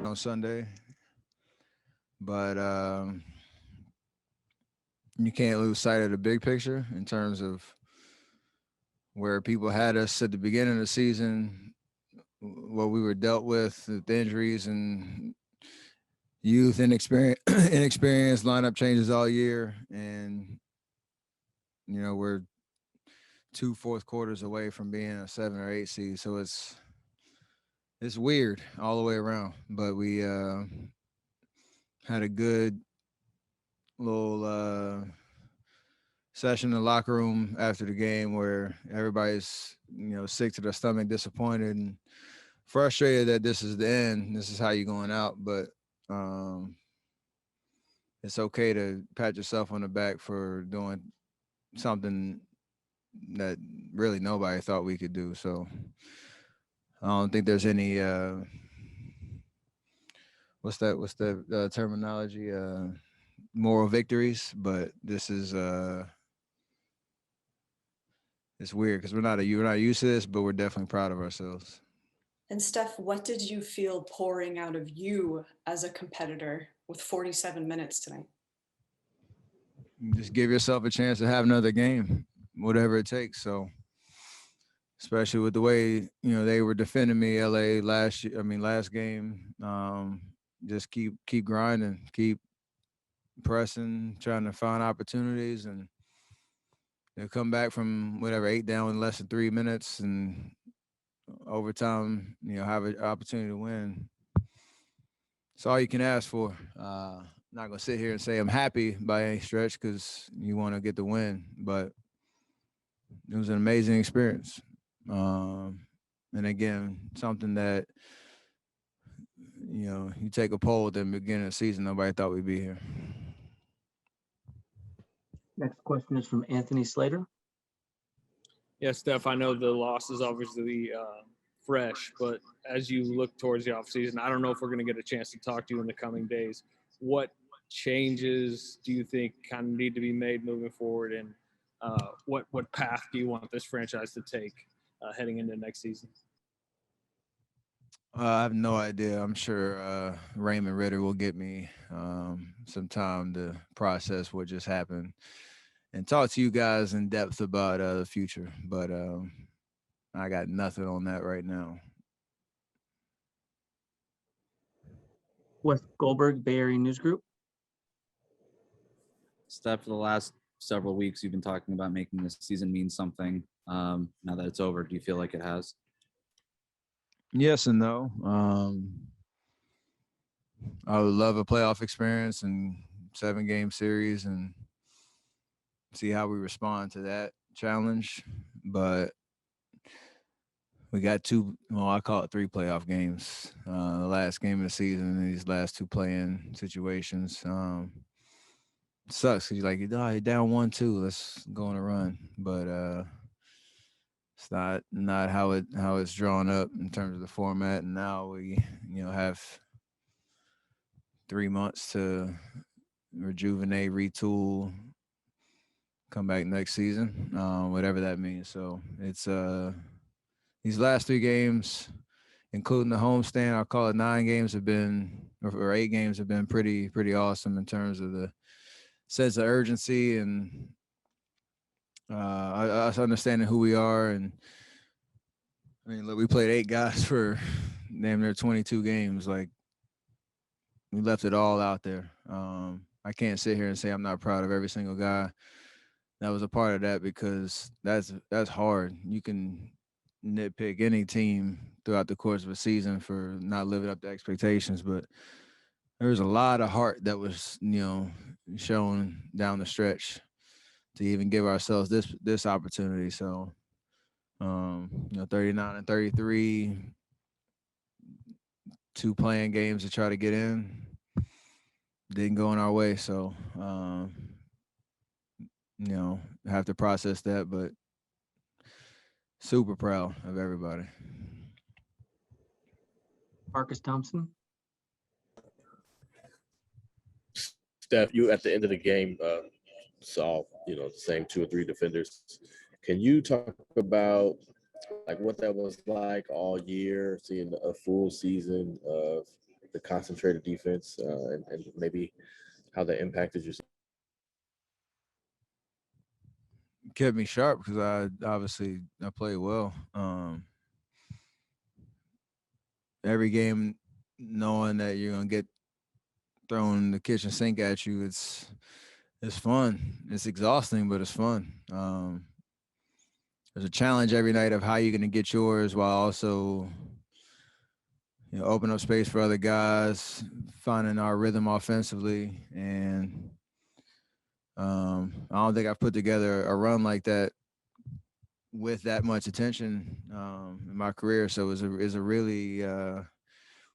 on Sunday, but you can't lose sight of the big picture in terms of where people had us at the beginning of the season, what we were dealt with injuries and youth inexperience, inexperienced lineup changes all year, and we're two fourth quarters away from being a 7 or 8 seed. So it's weird all the way around. But we had a good little session in the locker room after the game where everybody's sick to their stomach, disappointed and frustrated that this is the end. This is how you're going out, but um, it's okay to pat yourself on the back for doing something that really nobody thought we could do. So I don't think there's any what's that terminology, moral victories, but this is it's weird because we're not used to this, but we're definitely proud of ourselves. And Steph, what did you feel pouring out of you as a competitor with 47 minutes tonight? Just give yourself a chance to have another game, whatever it takes. So especially with the way they were defending me, LA last year. I mean, last game. Just keep grinding, keep pressing, trying to find opportunities, and they come back from whatever 8 down in less than 3 minutes, and overtime. Have an opportunity to win. It's all you can ask for. Not gonna sit here and say I'm happy by any stretch because you want to get the win, but it was an amazing experience. And again, something that you take a poll at the beginning of the season, nobody thought we'd be here. Next question is from Anthony Slater. Yeah, Steph, I know the loss is obviously fresh, but as you look towards the offseason, I don't know if we're going to get a chance to talk to you in the coming days. What changes do you think kind of need to be made moving forward, and what path do you want this franchise to take heading into next season? I have no idea. I'm sure Raymond Ritter will get me some time to process what just happened and talk to you guys in depth about the future. But I got nothing on that right now. Wes Goldberg, Bay Area News Group. Steph, for the last several weeks, you've been talking about making this season mean something. Now that it's over, do you feel like it has? Yes and no. I would love a playoff experience and 7-game series and see how we respond to that challenge. But we got I call it 3 playoff games. The last game of the season and these last 2 play-in situations. Sucks because you're down 1-2. Let's go on a run. But it's not how it's drawn up in terms of the format. And now we have 3 months to rejuvenate, retool, come back next season, whatever that means. So it's these last 3 games, including the homestand, I'll call it 9 games have been, or 8 games have been pretty awesome in terms of the sense of urgency and us understanding who we are. And I mean, look, we played 8 guys for damn near 22 games. Like, we left it all out there. I can't sit here and say I'm not proud of every single guy that was a part of that because that's hard. You can nitpick any team throughout the course of a season for not living up to expectations, but there's a lot of heart that was, shown down the stretch to even give ourselves this opportunity. So, 39 and 33, 2 playing games to try to get in, didn't go in our way. So, have to process that, but super proud of everybody. Marcus Thompson. Steph, you at the end of the game saw the same 2 or 3 defenders. Can you talk about what that was like all year, seeing a full season of the concentrated defense, and maybe how that impacted your. Kept me sharp because I played well. Every game, knowing that you're gonna get thrown the kitchen sink at you, it's fun. It's exhausting, but it's fun. There's a challenge every night of how you're gonna get yours while also open up space for other guys, finding our rhythm offensively, and I don't think I've put together a run like that with that much attention in my career. So it's a really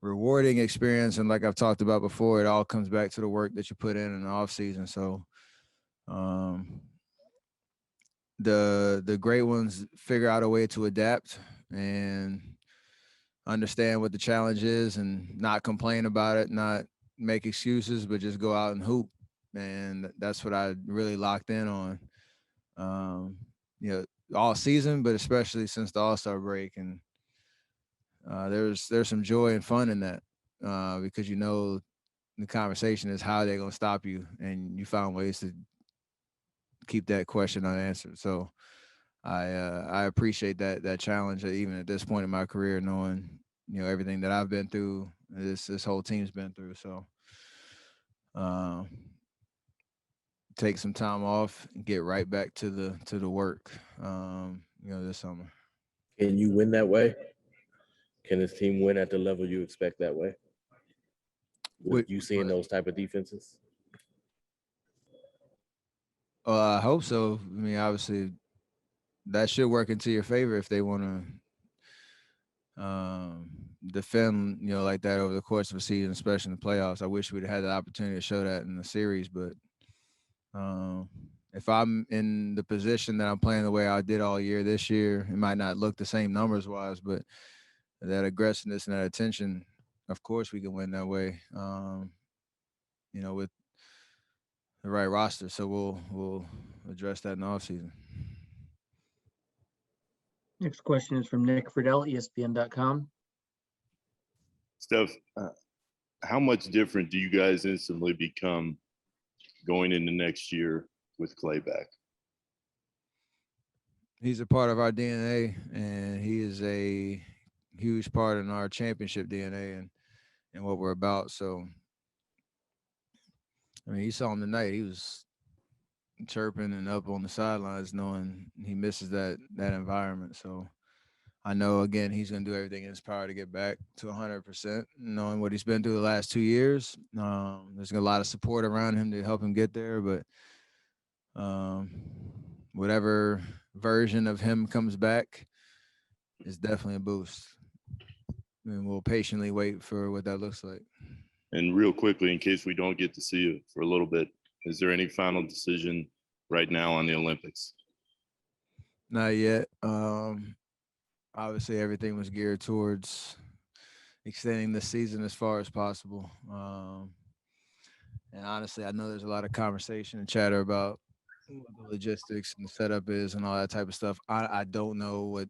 rewarding experience. And like I've talked about before, it all comes back to the work that you put in the off season. So the great ones figure out a way to adapt and understand what the challenge is and not complain about it, not make excuses, but just go out and hoop. And that's what I really locked in on. All season, but especially since the All-Star break. And there's some joy and fun in that because the conversation is how they're going to stop you, and you found ways to keep that question unanswered. So I appreciate that challenge, even at this point in my career, knowing everything that I've been through, this whole team's been through. So take some time off and get right back to the work. This summer. Can you win that way? Can this team win at the level you expect that way? With you seeing those type of defenses? I hope so. I mean, obviously, that should work into your favor if they want to defend, like that over the course of a season, especially in the playoffs. I wish we'd had the opportunity to show that in the series, but if I'm in the position that I'm playing the way I did all year this year, it might not look the same numbers wise, but that aggressiveness and that attention, of course we can win that way. With the right roster. So we'll address that in the offseason. Next question is from Nick Friedel, ESPN.com. Steph, how much different do you guys instantly become going into next year with Klay back? He's a part of our DNA, and he is a huge part in our championship DNA and what we're about. So, I mean, you saw him tonight. He was chirping and up on the sidelines, knowing he misses that environment. So I know, again, he's going to do everything in his power to get back to 100%, knowing what he's been through the last 2 years. There's a lot of support around him to help him get there, but whatever version of him comes back is definitely a boost. And we'll patiently wait for what that looks like. And real quickly, in case we don't get to see you for a little bit, is there any final decision right now on the Olympics? Not yet. Obviously, everything was geared towards extending the season as far as possible. And honestly, I know there's a lot of conversation and chatter about what the logistics and the setup is and all that type of stuff. I don't know what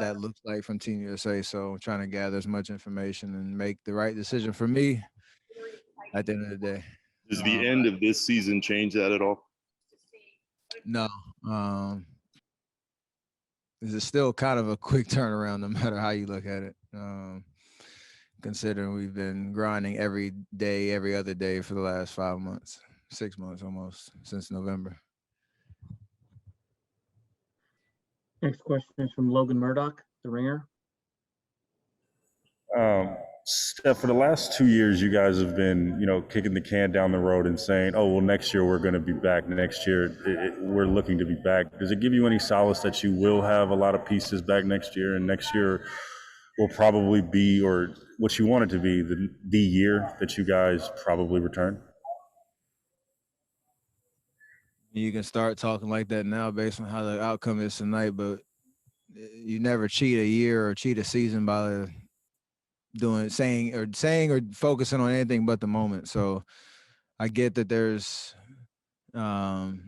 that looks like from Team USA. So I'm trying to gather as much information and make the right decision for me at the end of the day. Does the end of this season change that at all? No. This is still kind of a quick turnaround no matter how you look at it. Considering we've been grinding every day, every other day for the last 5 months, 6 months almost, since November. Next question is from Logan Murdoch, The Ringer. Steph, for the last 2 years, you guys have been, kicking the can down the road and saying, oh, well, next year we're going to be back. Next year we're looking to be back. Does it give you any solace that you will have a lot of pieces back next year, and next year will probably be, or what you want it to be, the year that you guys probably return? You can start talking like that now based on how the outcome is tonight, but you never cheat a year or cheat a season by saying or focusing on anything but the moment. So I get that there's the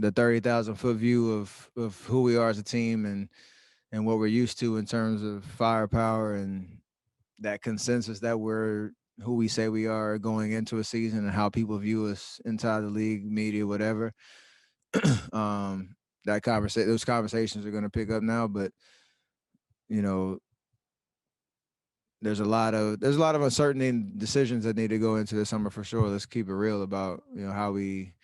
30,000 foot view of who we are as a team and what we're used to in terms of firepower and that consensus that we're who we say we are going into a season and how people view us inside the league, media, whatever. Those conversations are going to pick up now, but you know, there's a lot of uncertainty and decisions that need to go into the summer for sure. Let's keep it real about, you know, how we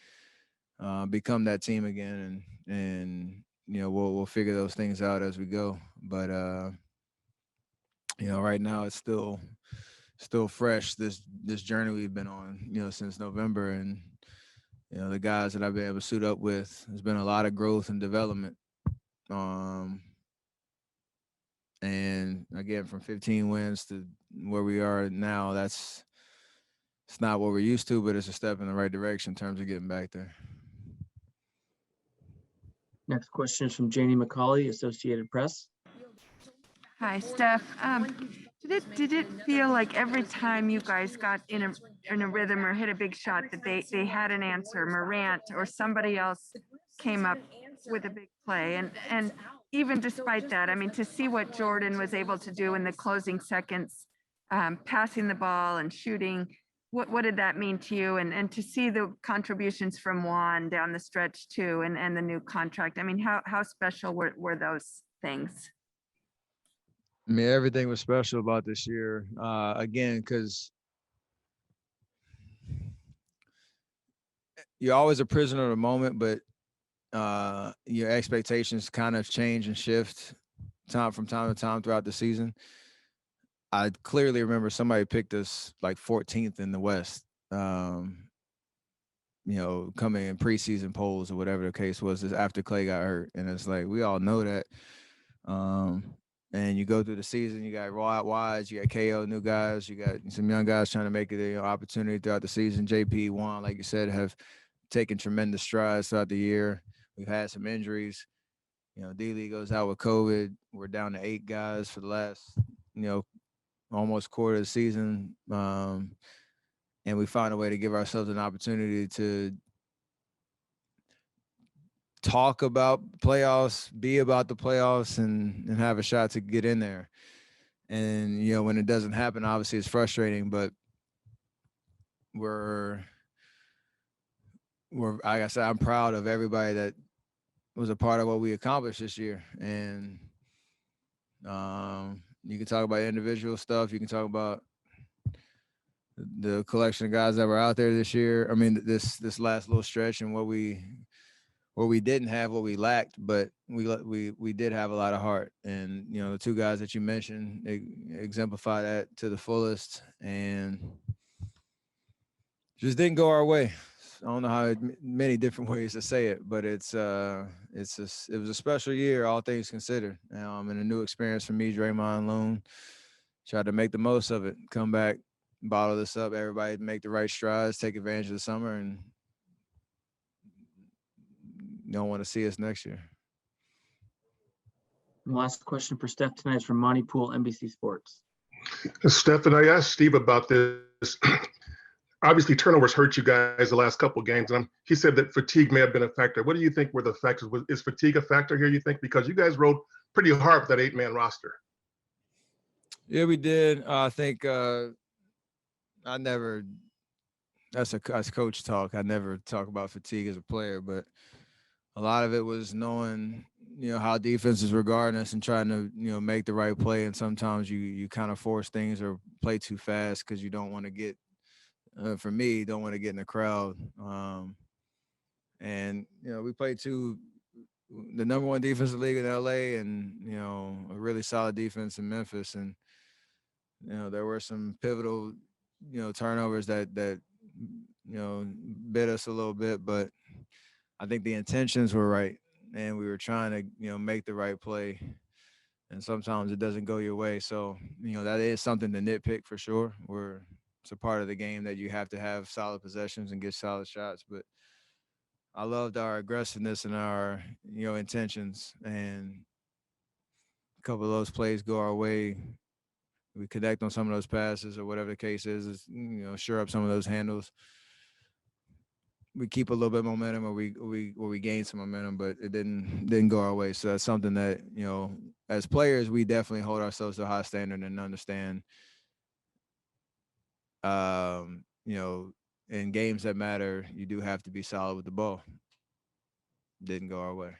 become that team again, and you know, we'll figure those things out as we go. But you know, right now it's still fresh, this journey we've been on, you know, since November. And you know, the guys that I've been able to suit up with, there's been a lot of growth and development. And again, from 15 wins to where we are now, it's not what we're used to, but it's a step in the right direction in terms of getting back there. Next question is from Janie McCauley, Associated Press. Hi, Steph. Did it feel like every time you guys got in a rhythm or hit a big shot that they had an answer, Morant or somebody else came up with a big play? And even despite that, I mean, to see what Jordan was able to do in the closing seconds, passing the ball and shooting, what did that mean to you? And to see the contributions from Juan down the stretch too, and the new contract. I mean, how special were those things? I mean, everything was special about this year. Again, because you're always a prisoner of the moment, but your expectations kind of change and shift from time to time throughout the season. I clearly remember somebody picked us like 14th in the West, you know, coming in preseason polls or whatever the case was, is after Klay got hurt. And it's like, we all know that. And you go through the season, you got Wides, you got KO, new guys, you got some young guys trying to make it an opportunity throughout the season. JP, Juan, like you said, have taken tremendous strides throughout the year. We've had some injuries. You know, D-League goes out with COVID. We're down to 8 guys for the last, you know, almost quarter of the season. And we find a way to give ourselves an opportunity to talk about playoffs, be about the playoffs, and have a shot to get in there. And, you know, when it doesn't happen, obviously it's frustrating, but we're like I said, I'm proud of everybody that was a part of what we accomplished this year. And you can talk about individual stuff. You can talk about the collection of guys that were out there this year. I mean, this last little stretch and what we didn't have, what we lacked, but we did have a lot of heart. And, you know, the 2 guys that you mentioned exemplify that to the fullest, and just didn't go our way. I don't know how many different ways to say it, but it was a special year, all things considered. And a new experience for me, Draymond Loon. Tried to make the most of it, come back, bottle this up, everybody make the right strides, take advantage of the summer, and you don't want to see us next year. And the last question for Steph tonight is from Monty Poole, NBC Sports. Steph, and I asked Steve about this. Obviously, turnovers hurt you guys the last couple of games, and he said that fatigue may have been a factor. What do you think were the factors? Is fatigue a factor here, you think? Because you guys rode pretty hard with that 8-man roster. Yeah, we did. I think that's coach talk. I never talk about fatigue as a player, but a lot of it was knowing, you know, how defenses were guarding us and trying to, you know, make the right play. And sometimes you kind of force things or play too fast because you don't want to get, for me, don't want to get in the crowd. And, you know, we played the number 1 defensive league in LA, and, you know, a really solid defense in Memphis. And, you know, there were some pivotal, you know, turnovers that, you know, bit us a little bit, but I think the intentions were right, and we were trying to, you know, make the right play. And sometimes it doesn't go your way. So, you know, that is something to nitpick for sure. It's a part of the game that you have to have solid possessions and get solid shots. But I loved our aggressiveness and our, you know, intentions. And a couple of those plays go our way. We connect on some of those passes or whatever the case is, you know, sure up some of those handles. We keep a little bit of momentum, or we gain some momentum, but it didn't go our way. So that's something that, you know, as players, we definitely hold ourselves to a high standard and understand, you know, in games that matter, you do have to be solid with the ball. Didn't go our way.